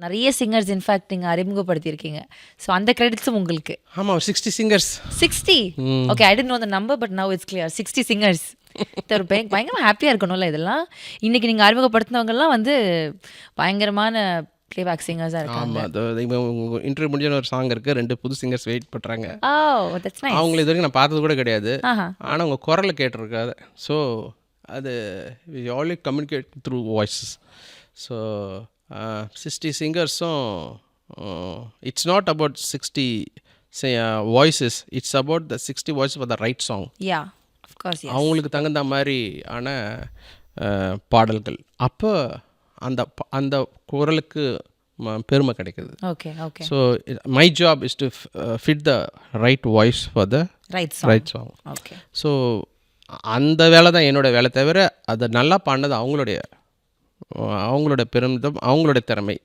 நிறைய singers in fact நீங்கள் அறிமுகப்படுத்தியிருக்கீங்க. So அந்த கிரெடிட்ஸும் உங்களுக்கு. ஆமாம், 60 singers. 60? Okay, I don't know the number but now it's clear. 60 singers. ஒரு பயங்கரமாக ஹாப்பியாக இருக்கணும்ல இதெல்லாம். இன்றைக்கி நீங்கள் அறிமுகப்படுத்தினவங்கலாம் வந்து பயங்கரமான ப்ளேபேக் சிங்கர்ஸாக இருக்காங்க. ஆமாம், இன்டர்வியூ முடிஞ்ச ஒரு சாங் இருக்குது, 2 புது சிங்கர்ஸ் வெயிட் பண்ணுறாங்க. ஓ, தட்ஸ் நைஸ். அவங்கள இது வரைக்கும் நான் பார்த்தது கூட கிடையாது. ஆஹா. ஆனால் அவங்க குரலை கேட்டிருக்காது. ஸோ அது already communicate through voices. So 60 சிங்கர்ஸும் it's not about 60 voices, it's about the 60 voice for the right song. Yeah, of course. அவங்களுக்கு தகுந்த மாதிரி ஆன பாடல்கள். அப்போ அந்த குரலுக்கு பெருமை கிடைக்குது. Okay okay. So my job is to fit the right voice for the right song. Okay. So அந்த வேலை தான் என்னோட வேலை, தவிர அதை நல்லா பாடினது அவங்களுடைய பெருமிதம், அவங்களுடைய திறமை.